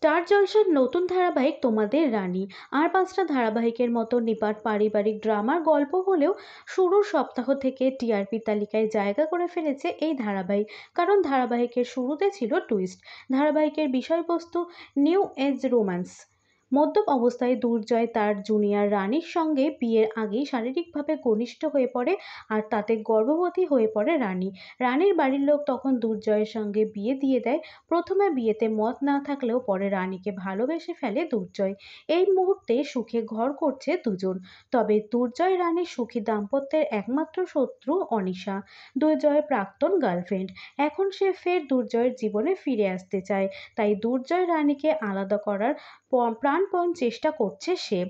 Star জলসার নতুন ধারাবাহিক তোমাদের রানী আর পাঁচটা ধারাবাহিকের মতো নিপাট পারিবারিক ড্রামার গল্প হলেও শুরুর সপ্তাহ থেকে টিআরপি তালিকায় জায়গা করে ফেলেছে এই ধারাবাহিক। কারণ ধারাবাহিকের শুরুতে ছিল টুইস্ট। ধারাবাহিকের বিষয়বস্তু নিউ এজ রোম্যান্স। মদ্যপ অবস্থায় দুর্জয় তার জুনিয়র রানীর সঙ্গে বিয়ের আগেই শারীরিকভাবে ঘনিষ্ঠ হয়ে পড়ে, আর তাতে গর্ভবতী হয়ে পড়ে রানী। রানীর বাড়ির লোক তখন দুর্জয়ের সঙ্গে বিয়ে দিয়ে দেয়। প্রথমে বিয়েতে মত না থাকলেও পরে রানীকে ভালোবেসে ফেলে দুর্জয়। এই মুহূর্তে সুখে ঘর করছে দুজন। তবে দুর্জয় রানীর সুখী দাম্পত্যের একমাত্র শত্রু অনিশা, দুর্জয়ের প্রাক্তন গার্লফ্রেন্ড। এখন সে ফের দুর্জয়ের জীবনে ফিরে আসতে চায়, তাই দুর্জয় রানীকে আলাদা করার প্রাণপণ চেষ্টা করছে সে।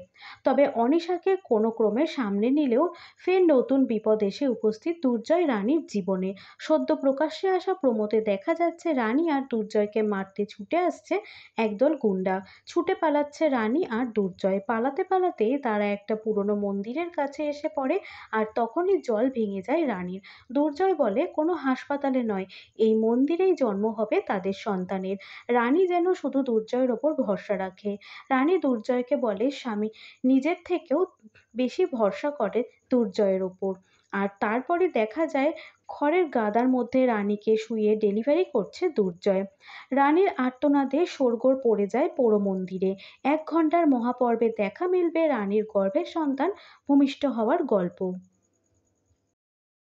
তবে অনিশাকে কোনো ক্রমে সামনে নিলেও ফের নতুন বিপদ এসে উপস্থিত দুর্জয় রানীর জীবনে। সদ্য প্রকাশ্যে আসা প্রমোতে দেখা যাচ্ছে রানী আর দুর্জয়কে মারতে ছুটে আসছে একদল গুন্ডা। ছুটে পালাচ্ছে রানী আর দুর্জয়। পালাতে পালাতেই তারা একটা পুরনো মন্দিরের কাছে এসে পড়ে, আর তখনই জল ভেঙে যায় রানীর। দুর্জয় বলে কোনো হাসপাতালে নয়, এই মন্দিরেই জন্ম হবে তাদের সন্তানের। রানী যেন শুধু দুর্জয়ের ওপর ভরসা রাখে। রানী দুর্জয়কে বলে স্বামী নিজের থেকেও বেশি ভরসা করে দুর্জয়ের ওপর। আর তারপরে দেখা যায় খড়ের গাদার মধ্যে রানীকে শুইয়ে ডেলিভারি করছে দুর্জয়। রানীর আর্তনাদে শোরগোল পড়ে যায় পোড়ো মন্দিরে। 1 ঘন্টার মহাপর্বে দেখা মিলবে রানীর গর্ভের সন্তান ভূমিষ্ঠ হওয়ার গল্প।